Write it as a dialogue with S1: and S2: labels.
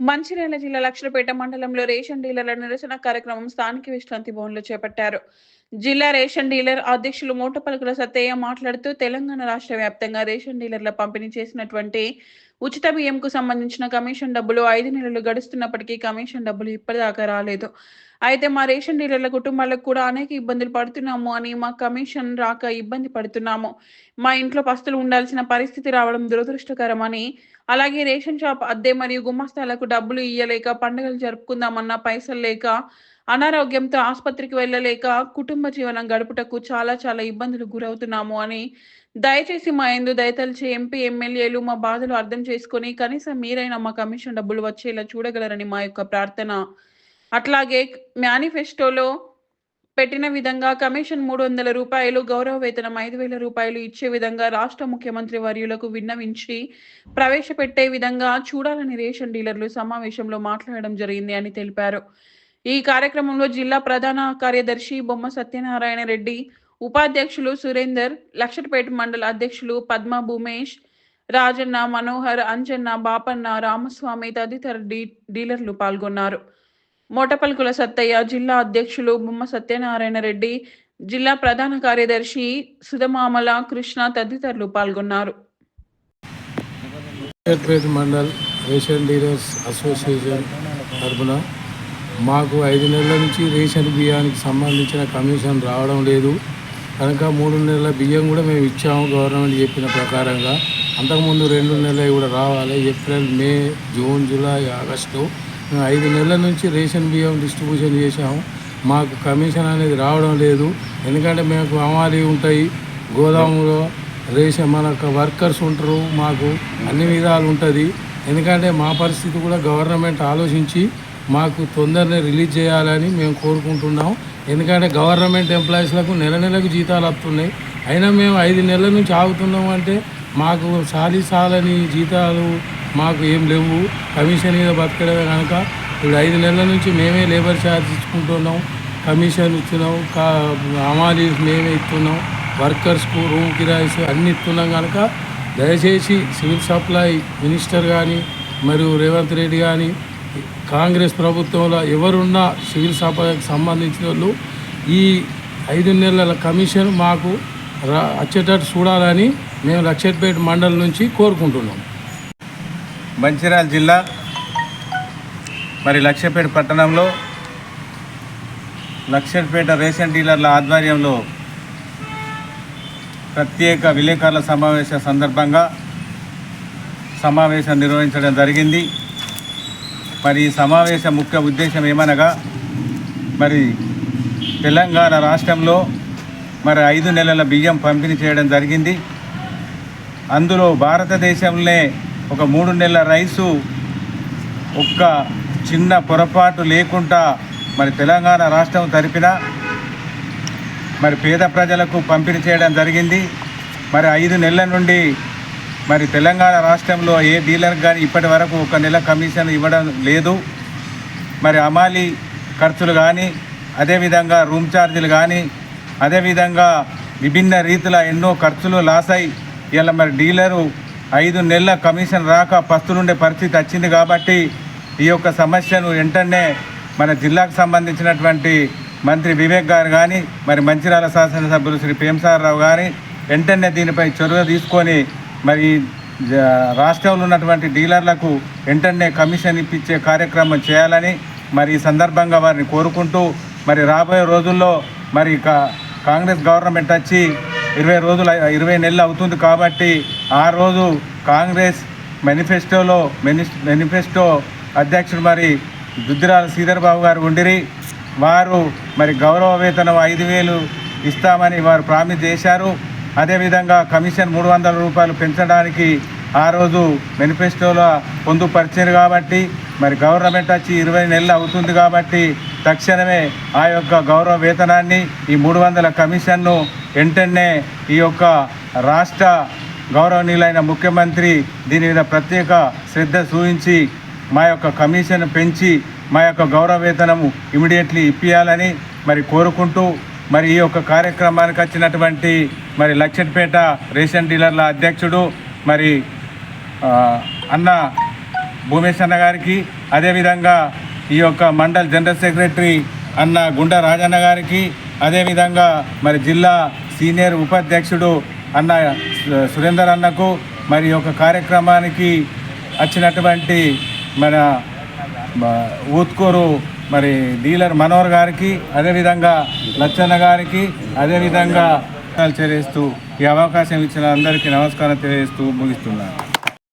S1: మంచిర్యాల జిల్లా లక్షలపేట మండలంలో రేషన్ డీలర్ల నిరసన కార్యక్రమం స్థానిక విశ్రాంతి భవన్లో చేపట్టారు. జిల్లా రేషన్ డీలర్ అధ్యక్షులు మూటపలుకుల సత్తయ్య మాట్లాడుతూ తెలంగాణ రాష్ట్ర వ్యాప్తంగా రేషన్ డీలర్ల పంపిణీ చేసినటువంటి ఉచిత బియ్యంకు సంబంధించిన కమిషన్ డబ్బులు 5 నెలలు గడుస్తున్నప్పటికీ కమిషన్ డబ్బులు ఇప్పటిదాకా రాలేదు. అయితే మా రేషన్ డీలర్ల కుటుంబాలకు కూడా అనేక ఇబ్బందులు పడుతున్నాము అని, మా కమిషన్ రాక ఇబ్బంది పడుతున్నాము. మా ఇంట్లో పస్తులు ఉండాల్సిన పరిస్థితి రావడం దురదృష్టకరమని, అలాగే రేషన్ షాప్ అద్దె మరియు గుమస్తాలకు డబ్బులు ఇయ్యలేక, పండుగలు జరుపుకుందామన్నా పైసలు లేక, అనారోగ్యంతో ఆస్పత్రికి వెళ్ళలేక, కుటుంబ జీవనం గడుపుటకు చాలా ఇబ్బందులు గురవుతున్నాము అని, దయచేసి మా యందు దయతలిచి ఎంపీ, ఎమ్మెల్యేలు మా బాధలు అర్థం చేసుకొని కనీసం మీరైనా మా కమిషన్ డబ్బులు వచ్చేలా చూడగలరని మా యొక్క ప్రార్థన. అట్లాగే మేనిఫెస్టోలో పెట్టిన విధంగా కమిషన్ 300 రూపాయలు, గౌరవ వేతనం 5,000 రూపాయలు ఇచ్చే విధంగా రాష్ట్ర ముఖ్యమంత్రి వర్యులకు విన్నవించి ప్రవేశపెట్టే విధంగా చూడాలని రేషన్ డీలర్లు సమావేశంలో మాట్లాడడం జరిగింది అని తెలిపారు. ఈ కార్యక్రమంలో జిల్లా ప్రధాన కార్యదర్శి బొమ్మ సత్యనారాయణ రెడ్డి, ఉపాధ్యక్షులు సురేందర్, లక్షలపేట మండల అధ్యక్షులు పద్మ భూమేష్, రాజన్న, మనోహర్, అంజన్న, బాపన్న, రామస్వామి తదితర డీలర్లు పాల్గొన్నారు. మోటపల్కుల సత్తయ్య, జిల్లా అధ్యక్షులు బొమ్మ సత్యనారాయణ రెడ్డి, జిల్లా ప్రధాన కార్యదర్శి సుధమామల కృష్ణ తదితరులు పాల్గొన్నారు.
S2: మండల్ రేషన్ డీలర్స్ అసోసియేషన్ తరఫున మాకు 5 నెలల నుంచి రేషన్ బియ్యానికి సంబంధించిన కమిషన్ రావడం లేదు కనుక 3 నెలల బియ్యం కూడా మేము ఇచ్చాము గవర్నమెంట్ చెప్పిన ప్రకారంగా. అంతకుముందు 2 నెలలు కూడా రావాలి. ఏప్రిల్, మే, జూన్, జూలై, ఆగస్టు 5 నెలల నుంచి రేషన్ బియ్యం డిస్ట్రిబ్యూషన్ చేసాము. మాకు కమిషన్ అనేది రావడం లేదు. ఎందుకంటే మేము అమాలి ఉంటాయి, గోదాములో రేషన్ మనకు వర్కర్స్ ఉంటారు, మాకు అన్ని విధాలు ఉంటుంది. ఎందుకంటే మా పరిస్థితి కూడా గవర్నమెంట్ ఆలోచించి మాకు తొందరనే రిలీజ్ చేయాలని మేము కోరుకుంటున్నాం. ఎందుకంటే గవర్నమెంట్ ఎంప్లాయీస్లకు నెలకు జీతాలు వస్తున్నాయి. అయినా మేము 5 నెలల నుంచి ఆగుతున్నాం అంటే మాకు సాలని జీతాలు మాకు ఏం లేవు. కమిషన్ మీద బతకడమే కనుక ఇప్పుడు 5 నెలల నుంచి మేమే లేబర్ ఛార్జ్ ఇచ్చుకుంటున్నాం, కమిషన్ ఇస్తున్నాం, అమాలి మేమే ఇస్తున్నాం, వర్కర్స్కు రూమ్ కిరాయిస్ అన్ని ఇస్తున్నాం. కనుక దయచేసి సివిల్ సప్లై మినిస్టర్ కానీ మరియు రేవంత్ రెడ్డి కానీ కాంగ్రెస్ ప్రభుత్వంలో ఎవరున్నా సివిల్ సప్లైకి సంబంధించిన వాళ్ళు ఈ 5 నెలల కమిషన్ మాకు వచ్చేటట్టు చూడాలని మేము లక్షపేట మండలం నుంచి కోరుకుంటున్నాం.
S3: మంచిర్యాల జిల్లా మరి లక్షపేట పట్టణంలో లక్షపేట రేషన్ డీలర్ల ఆధ్వర్యంలో ప్రత్యేక విలేకరుల సమావేశ సందర్భంగా సమావేశం నిర్వహించడం జరిగింది. మరి ఈ సమావేశ ముఖ్య ఉద్దేశం ఏమనగా మరి తెలంగాణ రాష్ట్రంలో మరి 5 నెలల బియ్యం పంపిణీ చేయడం జరిగింది. అందులో భారతదేశంలోనే ఒక 3 నెలల రైసు ఒక్క చిన్న పొరపాటు లేకుండా మరి తెలంగాణ రాష్ట్రం తరపున మరి పేద ప్రజలకు పంపిణీ చేయడం జరిగింది. మరి 5 నెలల నుండి మరి తెలంగాణ రాష్ట్రంలో ఏ డీలర్ కానీ ఇప్పటి వరకు 1 నెల కమిషన్ ఇవ్వడం లేదు. మరి అమాలి ఖర్చులు కానీ, అదేవిధంగా రూమ్ ఛార్జీలు కానీ, అదేవిధంగా విభిన్న రీతిలో ఎన్నో ఖర్చులు లాస్ అయి ఇలా మరి డీలరు 5 నెలల కమిషన్ రాక పస్తులుండే పరిస్థితి వచ్చింది. కాబట్టి ఈ యొక్క సమస్యను వెంటనే మన జిల్లాకు సంబంధించినటువంటి మంత్రి వివేక్ గారు కానీ, మరి మంచిర్యాల శాసనసభ్యులు శ్రీ ప్రేమ్సాగర్ రావు గారి వెంటనే దీనిపై చొరవ తీసుకొని మరి రాష్ట్రంలో ఉన్నటువంటి డీలర్లకు వెంటనే కమిషన్ ఇప్పించే కార్యక్రమం చేయాలని మరి ఈ సందర్భంగా వారిని కోరుకుంటూ, మరి రాబోయే రోజుల్లో మరి కాంగ్రెస్ గవర్నమెంట్ వచ్చి 20 నెలలు అవుతుంది. కాబట్టి ఆ రోజు కాంగ్రెస్ మేనిఫెస్టో అధ్యక్షుడు మరి దుద్దిరాల శ్రీధర్ బాబు గారు ఉండిరి. వారు మరి గౌరవ వేతనం 5,000 ఇస్తామని వారు ప్రామిస్ చేశారు. అదేవిధంగా కమిషన్ 300 రూపాయలు పెంచడానికి ఆ రోజు మేనిఫెస్టోలో పొందుపరిచారు. కాబట్టి మరి గవర్నమెంట్ వచ్చి 20 నెలలు అవుతుంది. కాబట్టి తక్షణమే ఆ యొక్క గౌరవ వేతనాన్ని, ఈ 300 కమిషన్ను వెంటనే ఈ యొక్క రాష్ట్ర గౌరవనీయులైన ముఖ్యమంత్రి దీని మీద ప్రత్యేక శ్రద్ధ చూపించి మా యొక్క కమిషన్ పెంచి మా యొక్క గౌరవ వేతనము ఇమీడియట్లీ ఇప్పియాలని మరి కోరుకుంటూ, మరి ఈ యొక్క కార్యక్రమానికి వచ్చినటువంటి మరి లక్షపేట రేషన్ డీలర్ల అధ్యక్షుడు మరి అన్న భూమేష్ అన్న గారికి, అదేవిధంగా ఈ యొక్క మండల్ జనరల్ సెక్రటరీ అన్న గుండా రాజన్న గారికి, అదేవిధంగా మరి జిల్లా సీనియర్ ఉపాధ్యక్షుడు అన్న సురేందర్ అన్నకు, మరి ఈ యొక్క కార్యక్రమానికి వచ్చినటువంటి మన ఊత్కూరు మరి డీలర్ మనోహర్ గారికి, అదేవిధంగా లచ్చన్న గారికి, అదేవిధంగా తెలియజేస్తూ ఈ అవకాశం ఇచ్చిన అందరికీ నమస్కారం తెలియజేస్తూ ముగిస్తున్నాను.